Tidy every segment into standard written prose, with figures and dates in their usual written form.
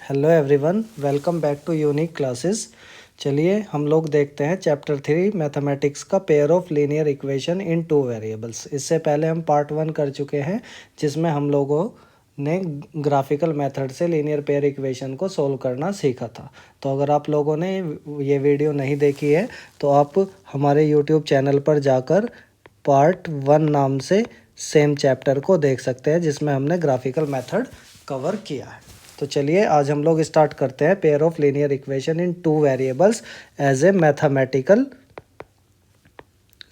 Hello everyone, welcome back to unique classes. चलिए हम लोग देखते हैं चैप्टर 3 मैथमेटिक्स का pair of linear equation in two variables. इससे पहले हम पार्ट 1 कर चुके हैं जिसमें हम लोगों ने ग्राफिकल मेथड से लीनियर पेयर इक्वेशन को सोल्व करना सीखा था। तो अगर आप लोगों ने ये वीडियो नहीं देखी है तो आप हमारे यूट्यूब चैनल पर जाकर पार्ट 1 नाम से सेम चैप्टर को देख सकते हैं जिसमें हमने ग्राफिकल मेथड कवर किया है। तो चलिए आज हम लोग स्टार्ट करते हैं pair of linear equation in two variables as a mathematical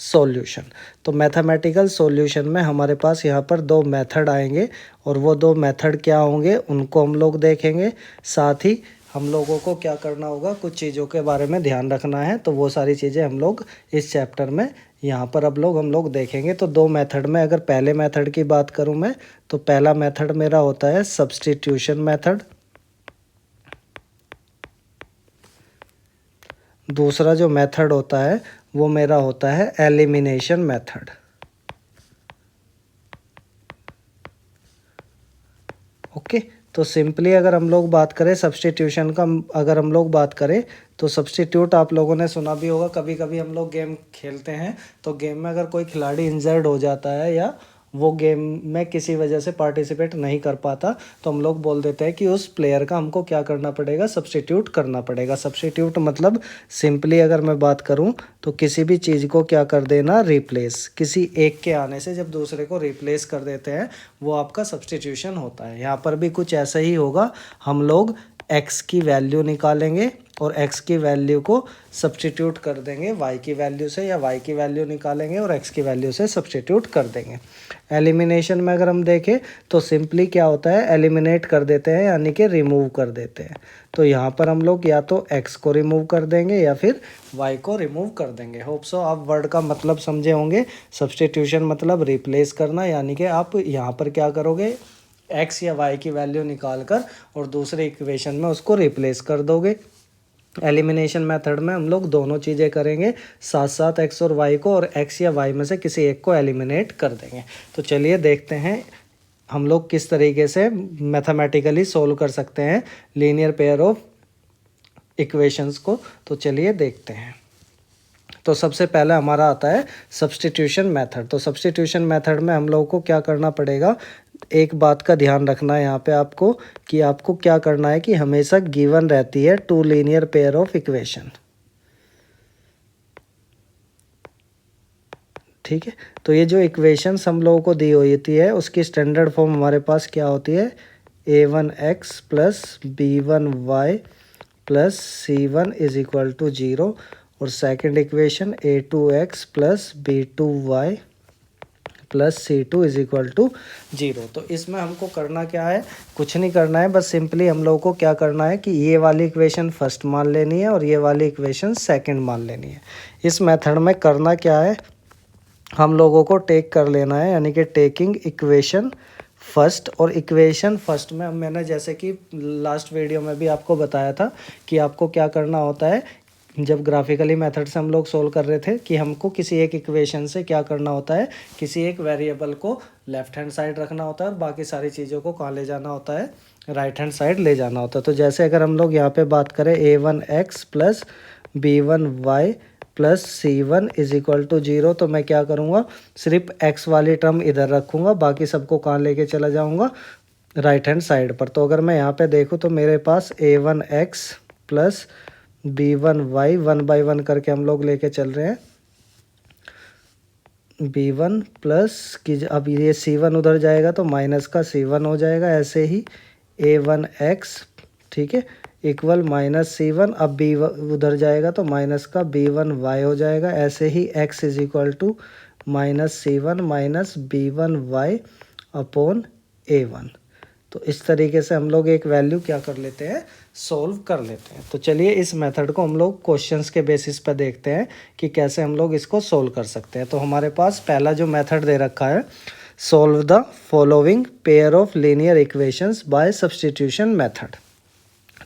solution. तो मैथमेटिकल सॉल्यूशन में हमारे पास यहाँ पर दो मेथड आएंगे और वो दो मेथड क्या होंगे उनको हम लोग देखेंगे। साथ ही हम लोगों को क्या करना होगा, कुछ चीज़ों के बारे में ध्यान रखना है। तो वो सारी चीज़ें हम लोग इस चैप्टर में यहाँ पर हम लोग देखेंगे। तो दो मेथड में अगर पहले मेथड की बात करूँ मैं, तो पहला मेथड मेरा होता है सब्स्टिट्यूशन मेथड। दूसरा जो मेथड होता है वो मेरा होता है एलिमिनेशन मेथड। ओके, तो सिंपली अगर हम लोग बात करें सब्स्टिट्यूशन का, अगर हम लोग बात करें तो सब्स्टिट्यूट आप लोगों ने सुना भी होगा। कभी कभी हम लोग गेम खेलते हैं तो गेम में अगर कोई खिलाड़ी इंजर्ड हो जाता है या वो गेम में किसी वजह से पार्टिसिपेट नहीं कर पाता तो हम लोग बोल देते हैं कि उस प्लेयर का हमको क्या करना पड़ेगा, सब्स्टिट्यूट करना पड़ेगा। सब्स्टिट्यूट मतलब सिंपली अगर मैं बात करूं तो किसी भी चीज़ को क्या कर देना, रिप्लेस। किसी एक के आने से जब दूसरे को रिप्लेस कर देते हैं वो आपका सब्स्टिट्यूशन होता है। यहाँ पर भी कुछ ऐसा ही होगा। हम लोग x की वैल्यू निकालेंगे और x की वैल्यू को सब्स्टिट्यूट कर देंगे y की वैल्यू से, या y की वैल्यू निकालेंगे और x की वैल्यू से सब्स्टिट्यूट कर देंगे। एलिमिनेशन में अगर हम देखें तो सिंपली क्या होता है, एलिमिनेट कर देते हैं यानी कि रिमूव कर देते हैं। तो यहाँ पर हम लोग या तो x को रिमूव कर देंगे या फिर y को रिमूव कर देंगे। होप सो आप वर्ड का मतलब समझे होंगे। सब्स्टिट्यूशन मतलब रिप्लेस करना, यानी कि आप यहाँ पर क्या करोगे, x या y की वैल्यू निकाल कर और दूसरे इक्वेशन में उसको रिप्लेस कर दोगे। एलिमिनेशन मेथड में हम लोग दोनों चीज़ें करेंगे, साथ साथ x और y को, और x या y में से किसी एक को एलिमिनेट कर देंगे। तो चलिए देखते हैं हम लोग किस तरीके से मैथमेटिकली सोल्व कर सकते हैं लीनियर पेयर ऑफ इक्वेशंस को। तो चलिए देखते हैं। तो सबसे पहले हमारा आता है सब्स्टिट्यूशन मेथड। तो सब्स्टिट्यूशन मेथड में हम लोगों को क्या करना पड़ेगा, एक बात का ध्यान रखना है यहाँ पे आपको कि आपको क्या करना है कि हमेशा गिवन रहती है two linear pair of equation. ठीक है, तो ये जो इक्वेशंस हम लोगों को दी हुई होती है उसकी स्टैंडर्ड फॉर्म हमारे पास क्या होती है, a1x plus b1y plus c1 is equal to 0, और second equation a2x plus b2y plus c2 is equal to 0। तो इसमें हमको करना क्या है, कुछ नहीं करना है, बस सिंपली हम लोगों को क्या करना है कि ये वाली इक्वेशन फर्स्ट मान लेनी है और ये वाली इक्वेशन सेकंड मान लेनी है। इस मेथड में करना क्या है, हम लोगों को टेक कर लेना है, यानी कि टेकिंग इक्वेशन फर्स्ट। और इक्वेशन फर्स्ट में मैंने जैसे कि लास्ट वीडियो में भी आपको बताया था कि आपको क्या करना होता है, जब ग्राफिकली मेथड से हम लोग सोल्व कर रहे थे कि हमको किसी एक इक्वेशन से क्या करना होता है, किसी एक वेरिएबल को लेफ्ट हैंड साइड रखना होता है और बाकी सारी चीज़ों को कहाँ ले जाना होता है, राइट हैंड साइड ले जाना होता है। तो जैसे अगर हम लोग यहाँ पे बात करें a1x plus b1y plus c1 is equal to 0, तो मैं क्या करूँगा, सिर्फ x वाली टर्म इधर रखूँगा, बाकी सबको कहाँ लेके चला जाऊँगा, राइट हैंड साइड पर। तो अगर मैं यहाँ पे देखूँ तो मेरे पास a1x प्लस b1y 1 बाई 1 करके हम लोग लेके चल रहे हैं, b1 प्लस की अब ये c1 उधर जाएगा तो माइनस का c1 हो जाएगा। ऐसे ही a1x, ठीक है, इक्वल माइनस c1, अब b उधर जाएगा तो माइनस का b1y हो जाएगा। ऐसे ही x is equal to minus c1 minus b1y upon a1। तो इस तरीके से हम लोग एक वैल्यू क्या कर लेते हैं, सोल्व कर लेते हैं। तो चलिए इस मेथड को हम लोग क्वेश्चंस के बेसिस पर देखते हैं कि कैसे हम लोग इसको सोल्व कर सकते हैं। तो हमारे पास पहला जो मेथड दे रखा है, solve the following pair of linear equations bye substitution method.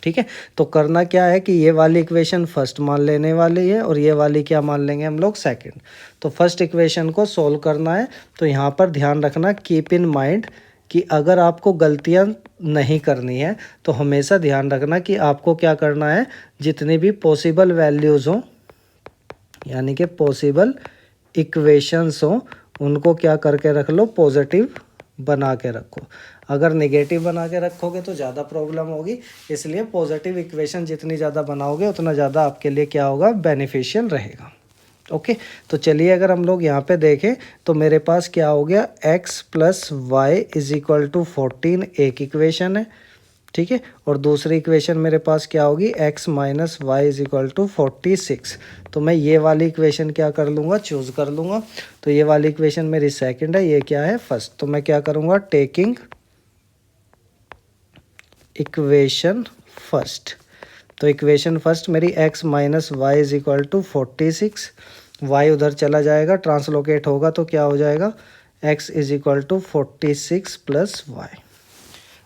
ठीक है, तो करना क्या है कि ये वाली इक्वेशन फर्स्ट मान लेने वाली है और ये वाली क्या मान लेंगे हम लोग, सेकंड। तो फर्स्ट इक्वेशन को सोल्व करना है, तो यहाँ पर ध्यान रखना, कीप इन माइंड कि अगर आपको गलतियां नहीं करनी है तो हमेशा ध्यान रखना कि आपको क्या करना है, जितनी भी पॉसिबल वैल्यूज़ हों यानी कि पॉसिबल इक्वेशंस हों उनको क्या करके रख लो, पॉजिटिव बना के रखो। अगर नेगेटिव बना के रखोगे तो ज़्यादा प्रॉब्लम होगी, इसलिए पॉजिटिव इक्वेशन जितनी ज़्यादा बनाओगे उतना ज़्यादा आपके लिए क्या होगा, बेनिफिशियल रहेगा। ओके, तो चलिए अगर हम लोग यहाँ पे देखें तो मेरे पास क्या हो गया, x plus y is equal to 14 एक इक्वेशन है, ठीक है। और दूसरी इक्वेशन मेरे पास क्या होगी, x minus y is equal to 46। तो मैं ये वाली इक्वेशन क्या कर लूँगा, चूज़ कर लूँगा। तो ये वाली इक्वेशन मेरी सेकंड है, ये क्या है, फर्स्ट। तो मैं क्या करूँगा, टेकिंग इक्वेशन फर्स्ट। तो इक्वेशन फर्स्ट मेरी x minus y is equal to 46, y उधर चला जाएगा, ट्रांसलोकेट होगा तो क्या हो जाएगा, x is equal to 46 plus y.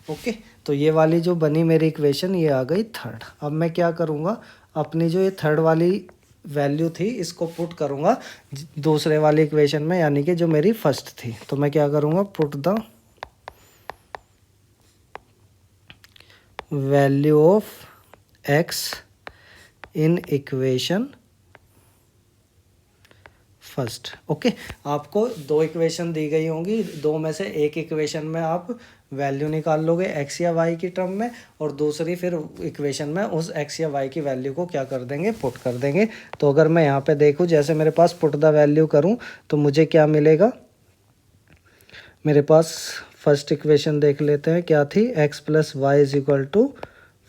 Okay, तो ये वाली जो बनी मेरी इक्वेशन ये आ गई थर्ड। अब मैं क्या करूँगा, अपनी जो ये थर्ड वाली वैल्यू थी इसको पुट करूँगा दूसरे वाली इक्वेशन में, यानी कि जो मेरी फर्स्ट थी। तो मैं क्या करूँगा, put the value of x in equation first. Okay, आपको दो इक्वेशन दी गई होंगी, दो में से एक इक्वेशन में आप वैल्यू निकाल लोगे x या y की टर्म में, और दूसरी फिर इक्वेशन में उस x या y की वैल्यू को क्या कर देंगे, पुट कर देंगे। तो अगर मैं यहाँ पे देखूँ, जैसे मेरे पास पुट द वैल्यू करूँ तो मुझे क्या मिलेगा, मेरे पास फर्स्ट इक्वेशन देख लेते हैं क्या थी, x plus y is equal to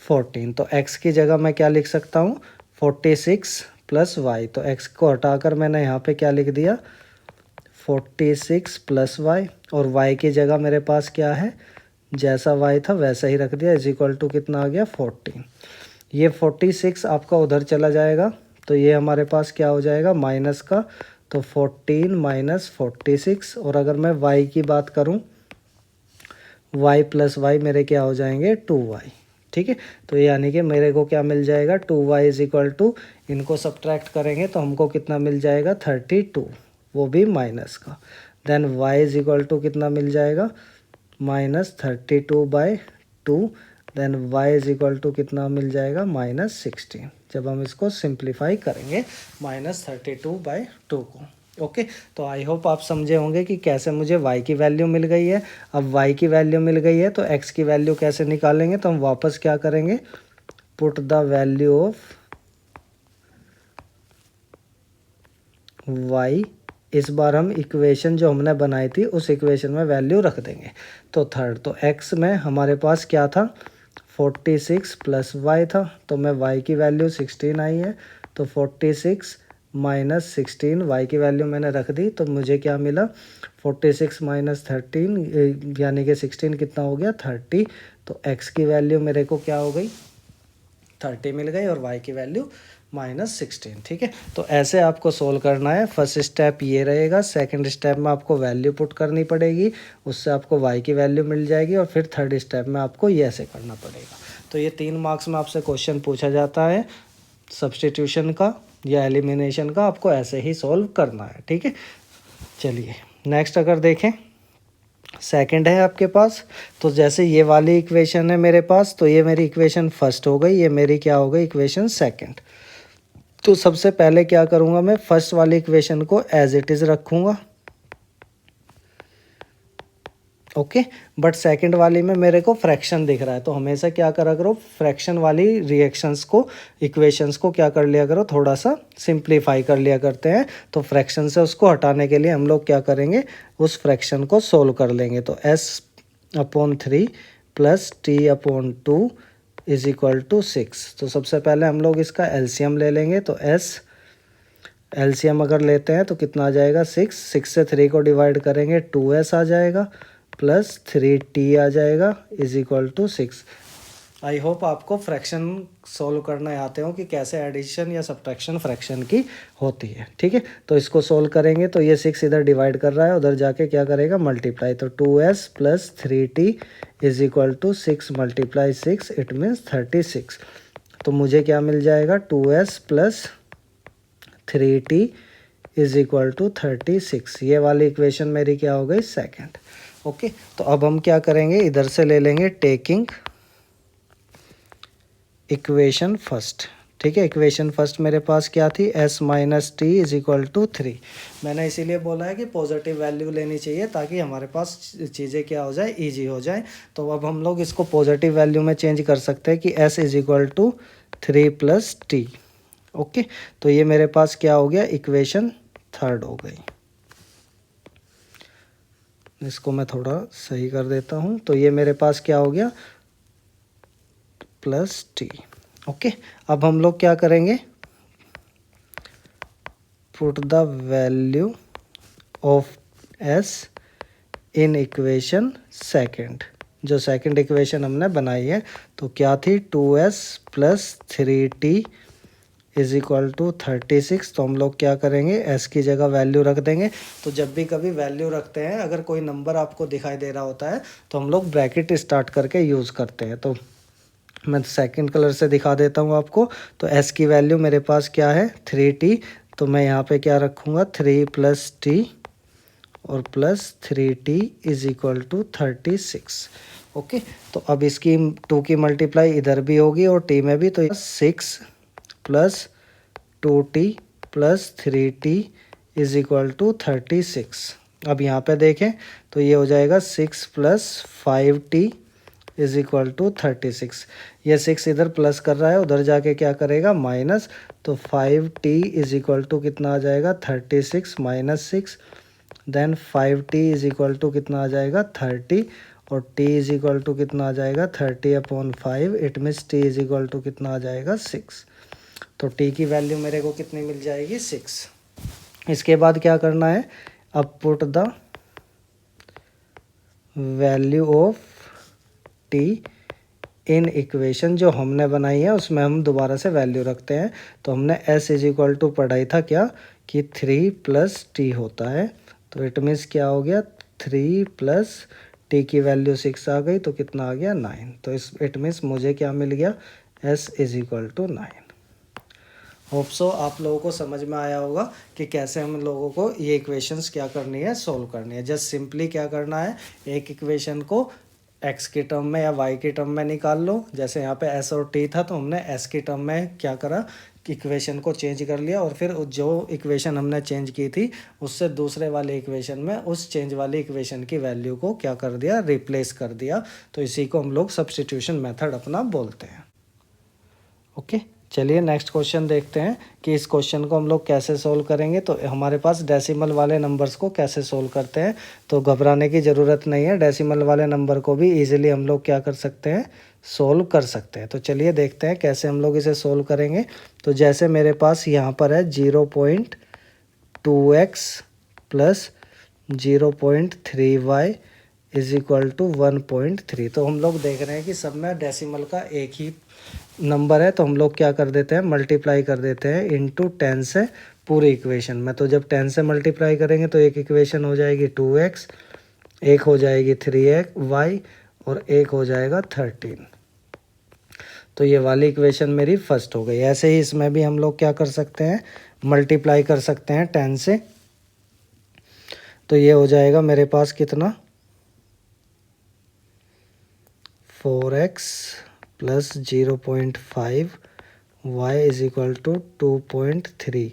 14। तो x की जगह मैं क्या लिख सकता हूँ, 46 प्लस वाई। तो x को हटाकर मैंने यहाँ पे क्या लिख दिया, 46 प्लस वाई, और y की जगह मेरे पास क्या है, जैसा y था वैसा ही रख दिया, इज इक्वल टू कितना आ गया, 14। ये 46 आपका उधर चला जाएगा तो ये हमारे पास क्या हो जाएगा, माइनस का। तो 14 माइनस 46, और अगर मैं y की बात करूँ, y प्लस वाई मेरे क्या हो जाएंगे, 2y, ठीक है। तो यानी कि मेरे को क्या मिल जाएगा, 2y इज इक्वल टू, इनको सब्ट्रैक्ट करेंगे तो हमको कितना मिल जाएगा, 32, वो भी माइनस का। Then y is equal to कितना मिल जाएगा, minus 32/2। Then y is equal to कितना मिल जाएगा, माइनस 16, जब हम इसको सिंप्लीफाई करेंगे माइनस 32/2 को। ओके, तो आई होप आप समझे होंगे कि कैसे मुझे y की वैल्यू मिल गई है। अब y की वैल्यू मिल गई है तो x की वैल्यू कैसे निकालेंगे, तो हम वापस क्या करेंगे, put the value of y, इस बार हम इक्वेशन जो हमने बनाई थी उस इक्वेशन में वैल्यू रख देंगे। तो थर्ड, तो x में हमारे पास क्या था, 46 प्लस वाई था, तो मैं y की वैल्यू 16 आई है, तो 46 माइनस 16, वाई की वैल्यू मैंने रख दी, तो मुझे क्या मिला, 46 माइनस 13 यानी कि 16 कितना हो गया, 30। तो x की वैल्यू मेरे को क्या हो गई, 30 मिल गई, और y की वैल्यू -16, ठीक है। तो ऐसे आपको सोल्व करना है। फर्स्ट स्टेप ये रहेगा, सेकंड स्टेप में आपको वैल्यू पुट करनी पड़ेगी, उससे आपको y की वैल्यू मिल जाएगी, और फिर थर्ड स्टेप में आपको ये ऐसे करना पड़ेगा। तो ये 3 मार्क्स में आपसे क्वेश्चन पूछा जाता है सब्स्टिट्यूशन का या एलिमिनेशन का, आपको ऐसे ही सोल्व करना है, ठीक है। चलिए नेक्स्ट अगर देखें, सेकंड है आपके पास, तो जैसे ये वाली इक्वेशन है मेरे पास, तो ये मेरी इक्वेशन फर्स्ट हो गई, ये मेरी क्या हो गई, इक्वेशन सेकंड। तो सबसे पहले क्या करूँगा, मैं फर्स्ट वाली इक्वेशन को एज इट इज़ रखूँगा, ओके। बट सेकंड वाली में मेरे को फ्रैक्शन दिख रहा है, तो हमेशा क्या करा करो, फ्रैक्शन वाली रिएक्शंस को, इक्वेशंस को क्या कर लिया करो, थोड़ा सा सिंप्लीफाई कर लिया करते हैं। तो फ्रैक्शन से उसको हटाने के लिए हम लोग क्या करेंगे, उस फ्रैक्शन को सोल्व कर लेंगे। तो s/3 plus t/2 is equal to 6। तो सबसे पहले हम लोग इसका एलसीएम ले लेंगे, तो एलसीएम अगर लेते हैं तो कितना आ जाएगा, 6 से 3 को डिवाइड करेंगे 2s आ जाएगा, प्लस 3t आ जाएगा, is equal to 6। I hope आपको फ्रैक्शन सोल्व करने आते हो कि कैसे एडिशन या सब्ट्रैक्शन फ्रैक्शन की होती है, ठीक है। तो इसको सोल्व करेंगे तो ये 6 इधर डिवाइड कर रहा है, उधर जाके क्या करेगा, मल्टीप्लाई। तो 2s plus 3t is equal to 6 multiply 6, it means 36। तो मुझे क्या मिल जाएगा, 2s plus 3t is equal to 36। ये वाली इक्वेशन मेरी क्या हो गई, सेकंड, ओके, तो अब हम क्या करेंगे, इधर से ले लेंगे टेकिंग इक्वेशन फर्स्ट। ठीक है, इक्वेशन फर्स्ट मेरे पास क्या थी, s minus t is equal to 3। मैंने इसीलिए बोला है कि पॉजिटिव वैल्यू लेनी चाहिए ताकि हमारे पास चीज़ें क्या हो जाए, ईजी हो जाए। तो अब हम लोग इसको पॉजिटिव वैल्यू में चेंज कर सकते हैं कि s is equal to 3 plus t. Okay, तो ये मेरे पास क्या हो गया, इक्वेशन थर्ड हो गई। इसको मैं थोड़ा सही कर देता हूँ। तो ये मेरे पास क्या हो गया, प्लस टी। ओके, अब हम लोग क्या करेंगे, put the value of s in equation second. जो सेकंड इक्वेशन हमने बनाई है तो क्या थी, 2s plus 3t is equal to 36। तो हम लोग क्या करेंगे, s की जगह वैल्यू रख देंगे। तो जब भी कभी वैल्यू रखते हैं, अगर कोई नंबर आपको दिखाई दे रहा होता है तो हम लोग ब्रैकेट स्टार्ट करके यूज़ करते हैं। तो मैं सेकंड कलर से दिखा देता हूँ आपको। तो s की वैल्यू मेरे पास क्या है, 3t। तो मैं यहाँ पे क्या रखूँगा, 3 प्लस टी और plus 3t is equal to 36। Okay, तो अब इसकी 2 की मल्टीप्लाई इधर भी होगी और t में भी, तो 6 plus 2t plus 3t is equal to 36। अब यहाँ पे देखें तो ये हो जाएगा 6 plus 5t is equal to 36। ये 6 इधर प्लस कर रहा है, उधर जाके क्या करेगा, माइनस। तो 5t इज इक्वल टू कितना आ जाएगा, 36 minus 6। Then 5t is equal to कितना आ जाएगा, 30। और t इज इक्वल टू कितना आ जाएगा, 30/5। It means t is equal to कितना आ जाएगा, 6। तो t की वैल्यू मेरे को कितनी मिल जाएगी, 6। इसके बाद क्या करना है, अब put the value of t in equation जो हमने बनाई है उसमें हम दोबारा से वैल्यू रखते हैं। तो हमने s इज इक्वल टू पढ़ाई था क्या, कि 3 प्लस टी होता है। तो इट मीन्स क्या हो गया, 3 प्लस टी की वैल्यू 6 आ गई, तो कितना आ गया, 9। तो इस इट मीन्स मुझे क्या मिल गया, s is equal to 9। Hope so आप लोगों को समझ में आया होगा कि कैसे हम लोगों को ये इक्वेशंस क्या करनी है, सोल्व करनी है। जस्ट सिंपली क्या करना है, एक इक्वेशन को x की टर्म में या y की टर्म में निकाल लो। जैसे यहाँ पे s और t था तो हमने s की टर्म में क्या करा, इक्वेशन को चेंज कर लिया और फिर जो इक्वेशन हमने चेंज की थी उससे दूसरे वाले इक्वेशन में उस चेंज वाली इक्वेशन की वैल्यू को क्या कर दिया, रिप्लेस कर दिया। तो इसी को हम लोग सब्स्टिट्यूशन मेथड अपना बोलते हैं। ओके, चलिए नेक्स्ट क्वेश्चन देखते हैं कि इस क्वेश्चन को हम लोग कैसे सोल्व करेंगे। तो हमारे पास डेसिमल वाले नंबर्स को कैसे सोल्व करते हैं, तो घबराने की ज़रूरत नहीं है। डेसिमल वाले नंबर को भी इजीली हम लोग क्या कर सकते हैं, सोल्व कर सकते हैं। तो चलिए देखते हैं कैसे हम लोग इसे सोल्व करेंगे। तो जैसे मेरे पास यहाँ पर है 0.2x plus 0.3y is equal to 1.3। तो हम लोग देख रहे हैं कि सब में डेसिमल का एक ही नंबर है, तो हम लोग क्या कर देते हैं, मल्टीप्लाई कर देते हैं इनटू 10 से पूरी इक्वेशन में। तो जब 10 से मल्टीप्लाई करेंगे तो एक इक्वेशन हो जाएगी 2x, एक हो जाएगी 3y और एक हो जाएगा 13। तो ये वाली इक्वेशन मेरी फर्स्ट हो गई। ऐसे ही इसमें भी हम लोग क्या कर सकते हैं, मल्टीप्लाई कर सकते हैं 10 से। तो ये हो जाएगा मेरे पास कितना, 4x plus 0.5 y is equal to 2.3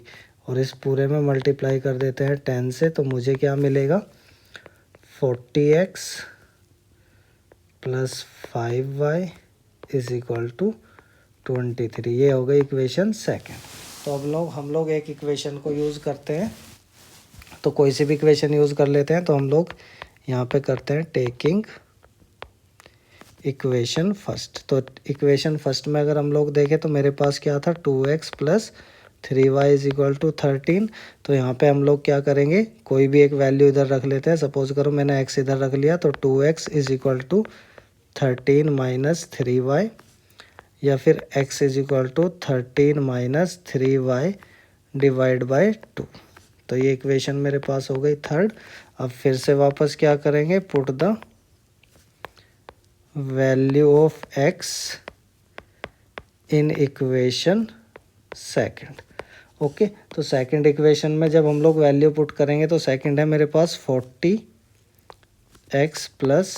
और इस पूरे में मल्टीप्लाई कर देते हैं 10 से। तो मुझे क्या मिलेगा, 40x plus 5y is equal to 23। ये हो गई इक्वेशन सेकंड। तो अब हम लोग एक इक्वेशन को यूज़ करते हैं, तो कोई सी भी इक्वेशन यूज़ कर लेते हैं। तो हम लोग यहाँ पे करते हैं टेकिंग इक्वेशन फर्स्ट। तो इक्वेशन फर्स्ट में अगर हम लोग देखें तो मेरे पास क्या था, 2x plus 3y is equal to 13। तो यहाँ पे हम लोग क्या करेंगे, कोई भी एक वैल्यू इधर रख लेते हैं। सपोज करो मैंने x इधर रख लिया, तो 2x is equal to 13 minus 3y, या फिर x is equal to 13 minus 3y divide by 2। तो ये इक्वेशन मेरे पास हो गई थर्ड। अब फिर से वापस क्या करेंगे, put the value of x in equation second. Okay, तो सेकंड इक्वेशन में जब हम लोग वैल्यू पुट करेंगे तो सेकंड है मेरे पास 40 x plus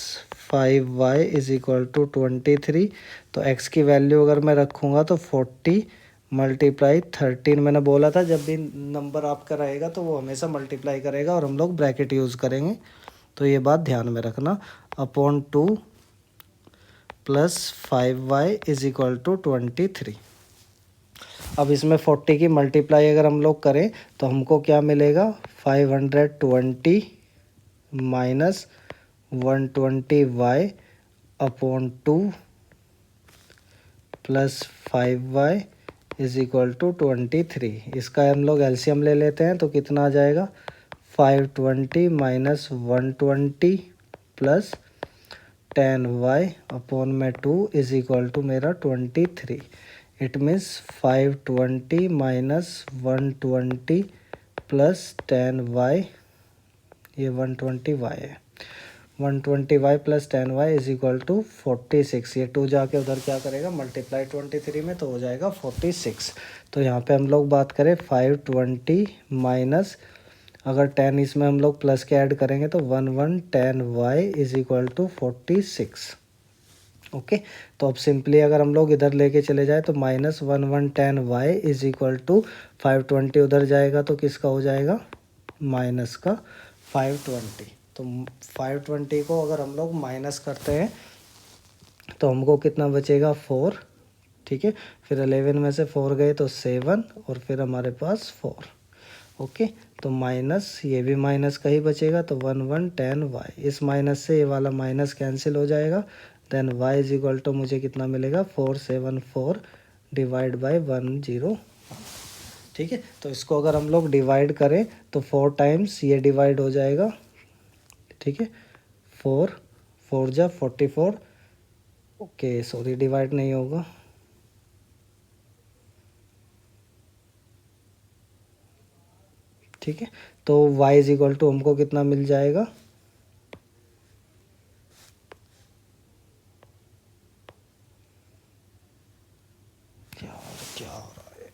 5y is equal to 23। तो x की वैल्यू अगर मैं रखूँगा तो 40 मल्टीप्लाई 13। मैंने बोला था जब भी नंबर आपका रहेगा तो वो हमेशा मल्टीप्लाई करेगा और हम लोग ब्रैकेट यूज़ करेंगे, तो ये बात ध्यान में रखना। Upon 2 plus 5y is equal to 23। अब इसमें 40 की मल्टीप्लाई अगर हम लोग करें तो हमको क्या मिलेगा, 520 minus 120y upon 2 plus 5y is equal to 23। इसका हम लोग एलसीएम ले लेते हैं तो कितना आ जाएगा, 520 माइनस 120 प्लस 10y अपॉन में 2 इज इक्वल टू मेरा 23। It means 520 minus 120 plus 10y, ये 120y है, 120y plus 10y is equal to 46। ये 2 जाके उधर क्या करेगा, मल्टीप्लाई 23 में तो हो जाएगा 46। तो यहाँ पे हम लोग बात करें 520 माइनस, अगर 10 इसमें हम लोग प्लस के ऐड करेंगे तो 10y is equal to 46। Okay, तो अब सिंपली अगर हम लोग इधर लेके चले जाए तो minus 10y is equal to 520 उधर जाएगा तो किसका हो जाएगा, माइनस का 520। तो 520 को अगर हम लोग माइनस करते हैं तो हमको कितना बचेगा, 4। ठीक है, फिर 11 में से 4 गए तो 7 और फिर हमारे पास 4। ओके, तो माइनस, ये भी माइनस का ही बचेगा तो 1110y। इस माइनस से ये वाला माइनस कैंसिल हो जाएगा। Then y is equal to मुझे कितना मिलेगा, 474 डिवाइड बाई 101। ठीक है, तो इसको अगर हम लोग डिवाइड करें तो 4 टाइम्स ये डिवाइड हो जाएगा। ठीक है, 4 जा 44। ओके सॉरी, डिवाइड नहीं होगा। ठीक है, तो y इज इक्वल टू हमको कितना मिल जाएगा, क्या हो रहा है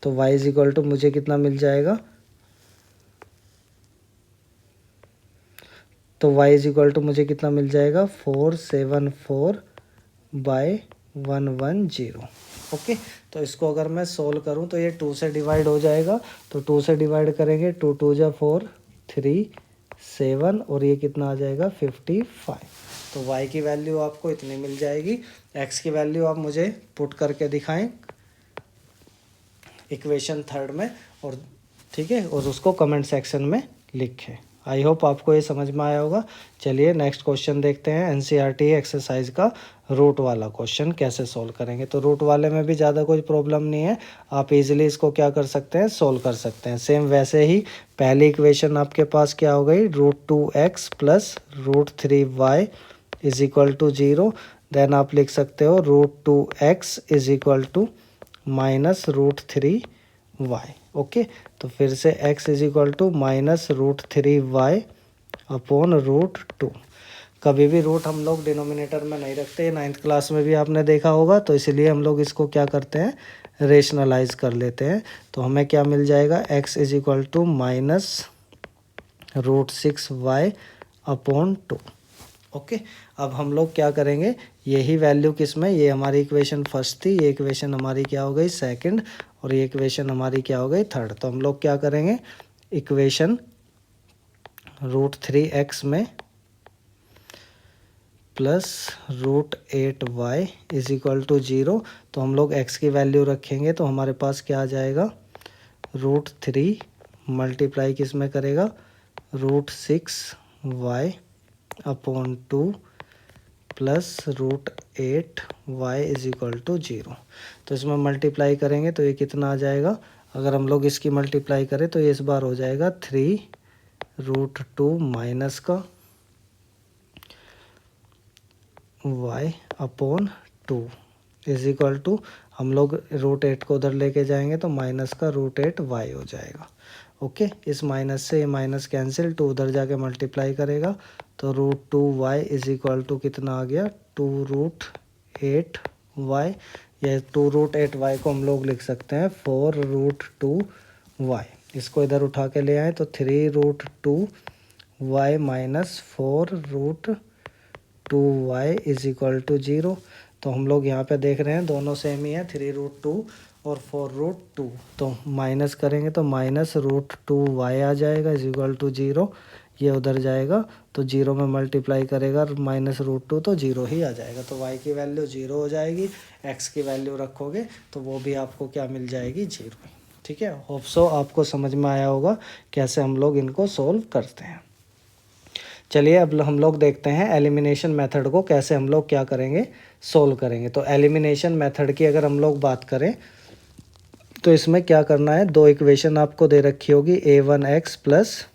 तो y इज इक्वल टू मुझे कितना मिल जाएगा, तो y इज इक्वल टू मुझे कितना मिल जाएगा, 474 बाय 110। ओके, तो इसको अगर मैं सोल्व करूं तो ये 2 से डिवाइड हो जाएगा, तो 2 से डिवाइड करेंगे, 2 2 जा 4, 3 7 और ये कितना आ जाएगा 55। तो y की वैल्यू आपको इतनी मिल जाएगी। x की वैल्यू आप मुझे पुट करके दिखाएं इक्वेशन 3 में, और ठीक है, और उसको कमेंट सेक्शन में लिखें। आई होप आपको ये समझ में आया होगा। चलिए नेक्स्ट क्वेश्चन देखते हैं, एनसीईआरटी एक्सरसाइज का रूट वाला क्वेश्चन कैसे सोल्व करेंगे। तो रूट वाले में भी ज़्यादा कोई प्रॉब्लम नहीं है, आप इजीली इसको क्या कर सकते हैं, सोल्व कर सकते हैं। सेम वैसे ही पहली इक्वेशन आपके पास क्या हो गई, √2x plus √3y is equal to 0। Then आप लिख सकते हो √2x is equal to minus √3y। Okay, तो फिर से x is equal to minus √3y upon √2। कभी भी रूट हम लोग डिनोमिनेटर में नहीं रखते, 9th क्लास में भी आपने देखा होगा, तो इसलिए हम लोग इसको क्या करते हैं, रेशनलाइज कर लेते हैं। तो हमें क्या मिल जाएगा, x is equal to minus √6y upon 2। Okay, अब हम लोग क्या करेंगे, यही वैल्यू किस में, ये हमारी इक्वेशन फर्स्ट थी, ये इक्वेशन हमारी क्या हो गई सेकंड, और ये इक्वेशन हमारी क्या हो गई थर्ड। तो हम लोग क्या करेंगे, इक्वेशन √3x में plus √8y is equal to 0। तो हम लोग x की वैल्यू रखेंगे तो हमारे पास क्या आ जाएगा, √3 मल्टीप्लाई किस में करेगा, √6y upon 2 plus √8y is equal to 0। तो इसमें मल्टीप्लाई करेंगे तो ये कितना आ जाएगा, अगर हम लोग इसकी मल्टीप्लाई करें तो ये इस बार हो जाएगा 3√2 माइनस का y upon 2 is equal to, हम लोग √8 को उधर लेके जाएंगे तो माइनस का √8y हो जाएगा। ओके, इस माइनस से ये माइनस कैंसिल, 2 उधर जाके मल्टीप्लाई करेगा तो √2y इज इक्वल टू कितना आ गया, 2√8y ये 2√8y को हम लोग लिख सकते हैं 4√2y। इसको इधर उठा के ले आए तो 3√2y minus 4√2y is equal to 0। तो हम लोग यहाँ पे देख रहे हैं दोनों सेम ही है, 3√2 और 4√2। तो माइनस करेंगे तो -√2y आ जाएगा इज इक्वल टू 0। ये उधर जाएगा तो 0 में मल्टीप्लाई करेगा -√2 तो 0 ही आ जाएगा। तो y की वैल्यू 0 हो जाएगी, x की वैल्यू रखोगे तो वो भी आपको क्या मिल जाएगी, 0। ठीक है, होप सो आपको समझ में आया होगा कैसे हम लोग इनको सोल्व करते हैं। चलिए अब हम लोग देखते हैं एलिमिनेशन मेथड को कैसे हम लोग क्या करेंगे, सोल्व करेंगे। तो एलिमिनेशन मेथड की अगर हम लोग बात करें तो इसमें क्या करना है, दो इक्वेशन आपको दे रखी होगी, a1x plus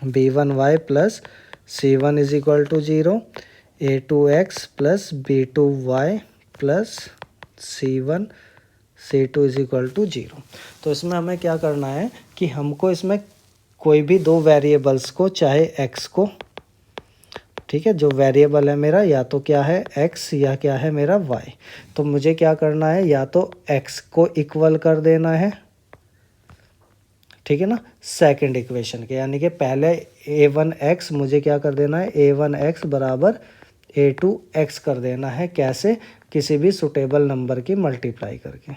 b1y plus c1 is equal to 0, a2x plus b2y plus c2 is equal to 0। तो इसमें हमें क्या करना है कि हमको इसमें कोई भी दो वेरिएबल्स को, चाहे x को, ठीक है, जो वेरिएबल है मेरा या तो क्या है x या क्या है मेरा y, तो मुझे क्या करना है, या तो x को इक्वल कर देना है, ठीक है ना, सेकंड इक्वेशन के, यानी कि पहले a1x मुझे क्या कर देना है, a1x बराबर a2x कर देना है। कैसे, किसी भी सुटेबल नंबर की मल्टीप्लाई करके।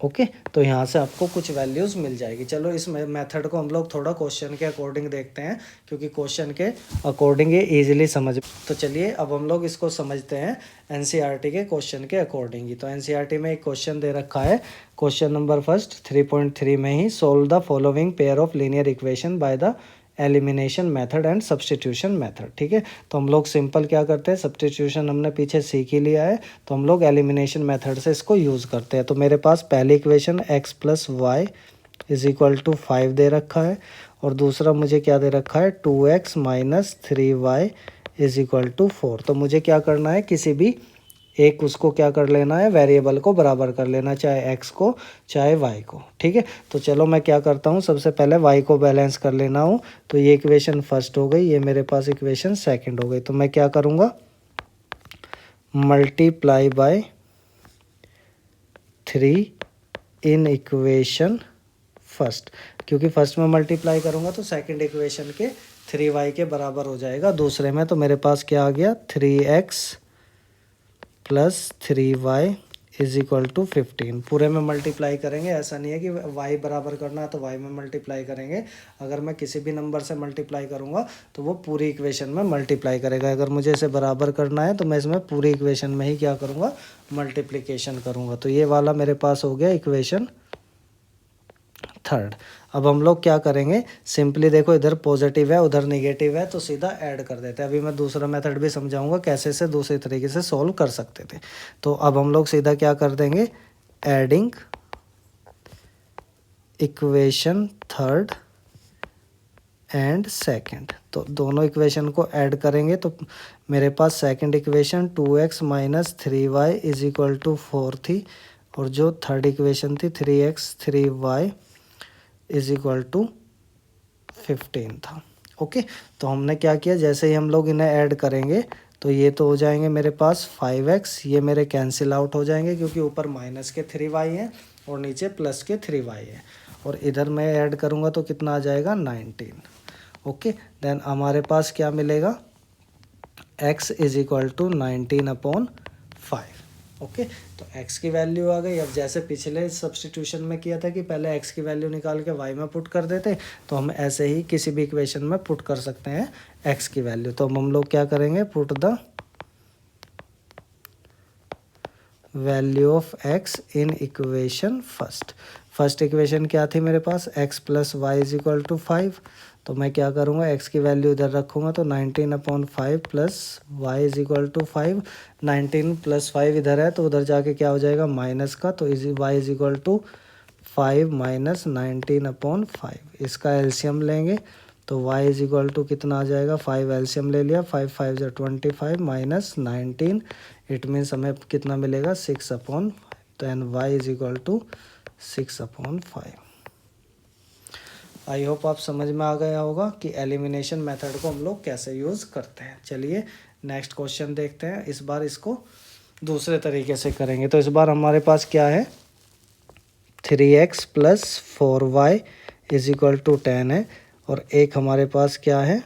ओके, तो यहाँ से आपको कुछ वैल्यूज़ मिल जाएगी। चलो इस मेथड को हम लोग थोड़ा क्वेश्चन के अकॉर्डिंग देखते हैं, क्योंकि क्वेश्चन के अकॉर्डिंग ये इजीली समझ। तो चलिए अब हम लोग इसको समझते हैं एनसीईआरटी के क्वेश्चन के अकॉर्डिंग ही। तो एनसीईआरटी में एक क्वेश्चन दे रखा है, क्वेश्चन नंबर फर्स्ट 3.3 में ही, solve the following pair of linear equation by the elimination method and substitution method. ठीक है, तो हम लोग सिंपल क्या करते हैं, सब्सटीट्यूशन हमने पीछे सीख ही लिया है, तो हम लोग एलिमिनेशन मेथड से इसको यूज़ करते हैं। तो मेरे पास पहली equation x plus y is equal to 5 दे रखा है, और दूसरा मुझे क्या दे रखा है, 2x minus 3y is equal to 4। तो मुझे क्या करना है, किसी भी एक उसको क्या कर लेना है, वेरिएबल को बराबर कर लेना, चाहे x को चाहे y को। ठीक है, तो चलो मैं क्या करता हूँ, सबसे पहले y को बैलेंस कर लेना हूँ। तो ये इक्वेशन फर्स्ट हो गई, ये मेरे पास इक्वेशन सेकंड हो गई। तो मैं क्या करूँगा, multiply by 3 in equation first, क्योंकि फर्स्ट में मल्टीप्लाई करूँगा तो सेकंड इक्वेशन के 3y के बराबर हो जाएगा दूसरे में। तो मेरे पास क्या आ गया, 3x plus 3y is equal to 15। पूरे में मल्टीप्लाई करेंगे, ऐसा नहीं है कि y बराबर करना है तो y में मल्टीप्लाई करेंगे। अगर मैं किसी भी नंबर से मल्टीप्लाई करूँगा तो वो पूरी इक्वेशन में मल्टीप्लाई करेगा। अगर मुझे इसे बराबर करना है तो मैं इसमें पूरी इक्वेशन में ही क्या करूँगा, मल्टीप्लिकेशन करूँगा। तो ये वाला मेरे पास हो गया इक्वेशन थर्ड। अब हम लोग क्या करेंगे, सिंपली देखो इधर पॉजिटिव है उधर नेगेटिव है, तो सीधा ऐड कर देते हैं। अभी मैं दूसरा मेथड भी समझाऊंगा कैसे से दूसरे तरीके से सॉल्व कर सकते थे। तो अब हम लोग सीधा क्या कर देंगे, adding equation third and second. तो दोनों इक्वेशन को ऐड करेंगे तो मेरे पास second equation 2x minus 3y is equal to 4 थी, और जो थर्ड इक्वेशन थी 3x 3y is equal to 15 था। ओके, तो हमने क्या किया, जैसे ही हम लोग इन्हें ऐड करेंगे तो ये तो हो जाएंगे मेरे पास 5x, ये मेरे कैंसिल आउट हो जाएंगे क्योंकि ऊपर माइनस के 3y है और नीचे प्लस के 3y है, और इधर मैं ऐड करूँगा तो कितना आ जाएगा, 19। ओके, देन हमारे पास क्या मिलेगा, x is equal to 19/5। Okay, तो x की वैल्यू आ गई। अब जैसे पिछले सब्स्टिट्यूशन में किया था कि पहले x की वैल्यू निकाल के y में पुट कर देते, तो हम ऐसे ही किसी भी इक्वेशन में पुट कर सकते हैं x की वैल्यू। तो हम लोग क्या करेंगे, put the value of x in equation first. First equation क्या थी मेरे पास, x plus y is equal to 5। तो मैं क्या करूँगा, x की वैल्यू इधर रखूँगा तो 19/5 plus y is equal to 5। 19 plus 5 इधर है तो उधर जाके क्या हो जाएगा, माइनस का, तो y is equal to 5 minus 19/5। इसका एलसीएम लेंगे तो y इज इक्वल टू कितना आ जाएगा, 5 एलसीएम ले लिया, 5 5 जो 25 माइनस 19, इट मीन्स हमें कितना मिलेगा, 6/5। तो and y is equal to 6/5। I hope आप समझ में आ गया होगा कि एलिमिनेशन मेथड को हम लोग कैसे यूज़ करते हैं। चलिए नेक्स्ट क्वेश्चन देखते हैं। इस बार इसको दूसरे तरीके से करेंगे। तो इस बार हमारे पास क्या है, 3x plus 4y is equal to 10 है, और एक हमारे पास क्या है,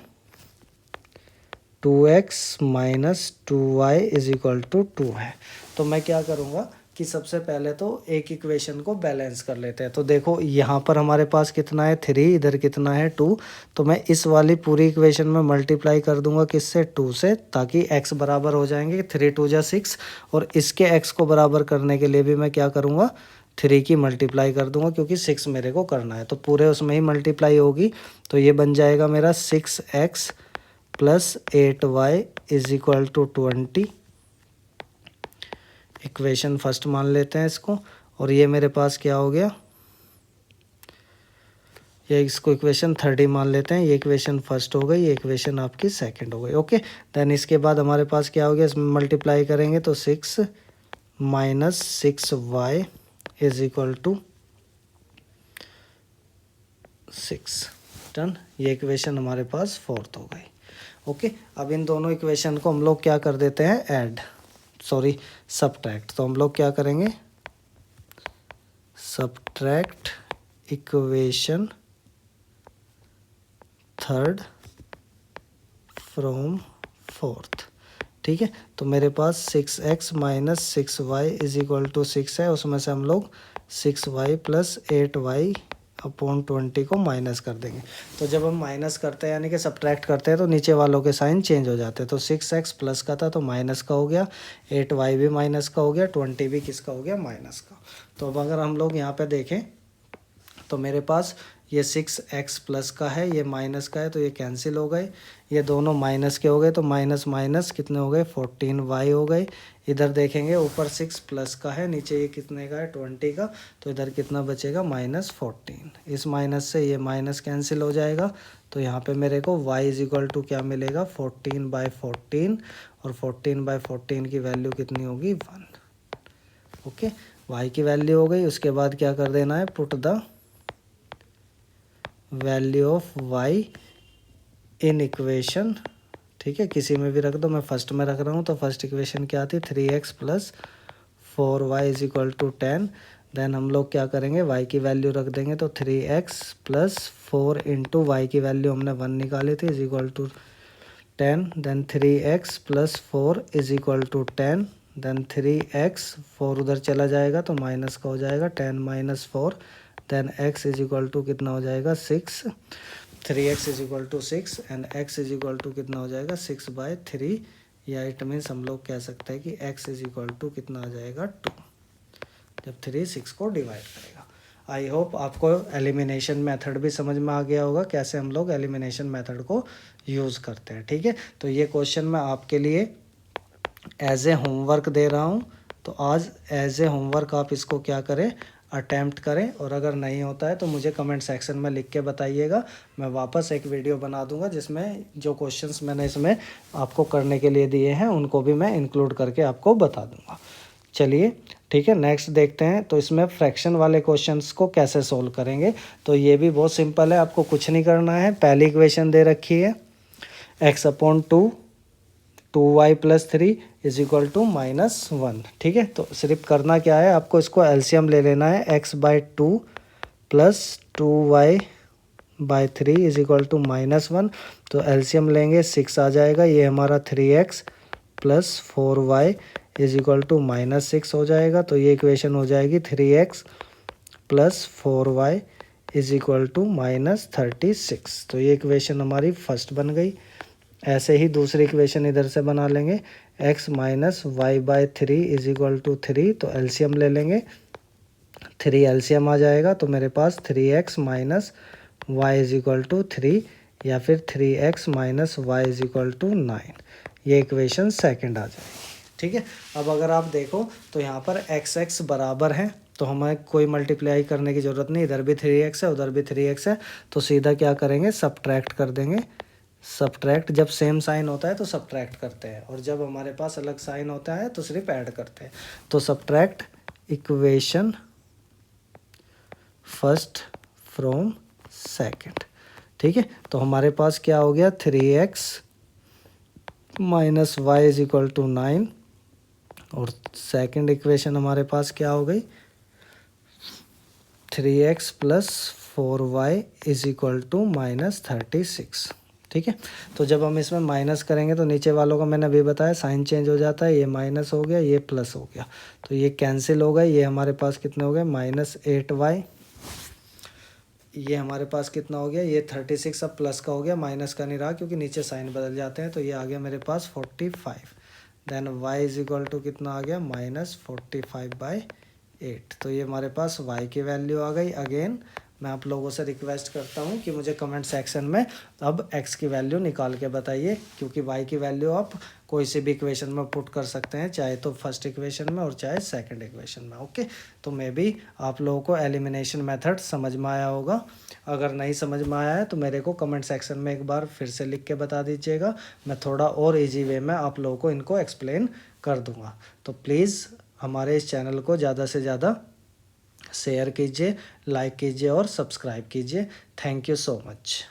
2x minus 2y is equal to 2 है। तो मैं क्या करूँगा कि सबसे पहले तो एक इक्वेशन को बैलेंस कर लेते हैं। तो देखो यहाँ पर हमारे पास कितना है 3, इधर कितना है 2, तो मैं इस वाली पूरी इक्वेशन में मल्टीप्लाई कर दूंगा किससे, 2 से, ताकि x बराबर हो जाएंगे 3 2 जा 6, और इसके x को बराबर करने के लिए भी मैं क्या करूँगा, 3 की मल्टीप्लाई कर दूंगा, क्योंकि 6 मेरे को करना है, तो पूरे उसमें ही मल्टीप्लाई होगी। तो ये बन जाएगा मेरा 6x plus 8y is equal to 20। Equation first मान लेते हैं इसको, और ये मेरे पास क्या हो गया, ये इसको इक्वेशन 30 मान लेते हैं। ये इक्वेशन फर्स्ट हो गई, ये इक्वेशन आपकी सेकंड हो गई। ओके, देन इसके बाद हमारे पास क्या हो गया, इसमें मल्टीप्लाई करेंगे तो 6 minus 6y is equal to 6। Done, ये इक्वेशन हमारे पास फोर्थ हो गई। ओके, अब इन दोनों इक्वेशन को हम लोग क्या कर देते हैं, ऐड, सॉरी सबट्रैक्ट। तो हम लोग क्या करेंगे, subtract equation third from fourth. ठीक है, तो मेरे पास 6x minus 6y is equal to 6 है, उसमें से हम लोग 6y प्लस 8y अपॉन 20 को माइनस कर देंगे। तो जब हम माइनस करते हैं यानी कि सब्ट्रैक्ट करते हैं तो नीचे वालों के साइन चेंज हो जाते हैं। तो 6x प्लस का था तो माइनस का हो गया, 8y भी माइनस का हो गया, 20 भी किसका हो गया, माइनस का। तो अब अगर हम लोग यहाँ पे देखें तो मेरे पास ये 6x प्लस का है, ये माइनस का है, तो ये कैंसिल हो गए, ये दोनों माइनस के हो गए, तो माइनस माइनस कितने हो गए, 14y हो गए। इधर देखेंगे ऊपर 6 प्लस का है, नीचे ये कितने का है, 20 का, तो इधर कितना बचेगा, -14। इस माइनस से ये माइनस कैंसिल हो जाएगा, तो यहाँ पे मेरे को y इज इक्वल टू क्या मिलेगा, 14/14, और 14/14 की वैल्यू कितनी होगी, 1। ओके, y की वैल्यू हो गई। उसके बाद क्या कर देना है, put the value of y in equation. ठीक है, किसी में भी रख दो, मैं फर्स्ट में रख रहा हूँ। तो फर्स्ट इक्वेशन क्या आती है, 3x plus 4y is equal to 10। Then हम लोग क्या करेंगे, y की वैल्यू रख देंगे, तो 3x प्लस 4 इंटू वाई की वैल्यू हमने 1 निकाली थी, is equal to 10। Then 3x plus 4 is equal to 10। Then 3x, 4 उधर चला जाएगा तो माइनस का हो जाएगा, 10 minus 4। Then x is equal to कितना हो जाएगा, 6। 3x is equal to 6 and x is equal to कितना हो जाएगा, 6/3, या इट मीन्स हम लोग कह सकते हैं कि x इज इक्वल टू कितना आ जाएगा, 2, जब 3 6 को डिवाइड करेगा। आई होप आपको एलिमिनेशन मेथड भी समझ में आ गया होगा, कैसे हम लोग एलिमिनेशन मेथड को यूज़ करते हैं। ठीक है, तो ये क्वेश्चन मैं आपके लिए एज ए होमवर्क दे रहा हूँ। तो आज एज ए होमवर्क आप इसको क्या करें, अटैम्प्ट करें, और अगर नहीं होता है तो मुझे कमेंट सेक्शन में लिख के बताइएगा। मैं वापस एक वीडियो बना दूंगा जिसमें जो क्वेश्चंस मैंने इसमें आपको करने के लिए दिए हैं उनको भी मैं इंक्लूड करके आपको बता दूंगा। चलिए ठीक है, नेक्स्ट देखते हैं। तो इसमें फ्रैक्शन वाले क्वेश्चंस को कैसे सोल्व करेंगे। तो ये भी बहुत सिंपल है, आपको कुछ नहीं करना है। पहली इक्वेशन दे रखी है x/2 2y plus 3 is equal to -1। ठीक है, तो सिर्फ करना क्या है, आपको इसको एलसीएम ले लेना है, x/2 plus 2y/3 is equal to -1। तो एलसीएम लेंगे 6 आ जाएगा, ये हमारा 3x plus 4y is equal to -6 हो जाएगा। तो ये इक्वेशन हो जाएगी 3x plus 4y is equal to -36। तो ये इक्वेशन हमारी फर्स्ट बन गई। ऐसे ही दूसरी इक्वेशन इधर से बना लेंगे, x minus y/3 is equal to 3। तो एलसीएम ले लेंगे, 3 एलसीएम आ जाएगा, तो मेरे पास 3x minus y is equal to 3, या फिर 3x minus y is equal to 9। ये इक्वेशन सेकंड आ जाएगी। ठीक है, अब अगर आप देखो तो यहाँ पर x बराबर है, तो हमें कोई मल्टीप्लाई करने की ज़रूरत नहीं, इधर भी 3x है उधर भी 3x है, तो सीधा क्या करेंगे, सब्ट्रैक्ट कर देंगे। सब्ट्रैक्ट, जब सेम साइन होता है तो सब्ट्रैक्ट करते हैं, और जब हमारे पास अलग साइन होता है तो सिर्फ ऐड करते हैं। तो subtract equation first from second. ठीक है, तो हमारे पास क्या हो गया 3x minus y is equal to 9 और सेकेंड इक्वेशन हमारे पास क्या हो गई 3x plus 4y is equal to minus 36। ठीक है, तो जब हम इसमें माइनस करेंगे तो नीचे वालों का मैंने अभी बताया साइन चेंज हो जाता है, ये माइनस हो गया ये प्लस हो गया, तो ये कैंसिल हो गए, ये हमारे पास कितने हो गए माइनस 8y, ये हमारे पास कितना हो गया ये 36 अब प्लस का हो गया, माइनस का नहीं रहा क्योंकि नीचे साइन बदल जाते हैं, तो ये आ गया मेरे पास 45। Then y is equal to कितना आ गया माइनस 45/8। तो ये हमारे पास y की वैल्यू आ गई। अगेन मैं आप लोगों से रिक्वेस्ट करता हूँ कि मुझे कमेंट सेक्शन में अब x की वैल्यू निकाल के बताइए, क्योंकि y की वैल्यू आप कोई से भी इक्वेशन में पुट कर सकते हैं, चाहे तो फर्स्ट इक्वेशन में और चाहे सेकंड इक्वेशन में। ओके, तो मे बी आप लोगों को एलिमिनेशन मेथड समझ में आया होगा। अगर नहीं समझ में आया है तो मेरे को कमेंट सेक्शन में एक बार फिर से लिख के बता दीजिएगा, मैं थोड़ा और इजी वे में आप लोगों को इनको एक्सप्लेन कर दूंगा। तो प्लीज़ हमारे इस चैनल को ज़्यादा से ज़्यादा शेयर कीजिए, लाइक कीजिए और सब्सक्राइब कीजिए। Thank you so much.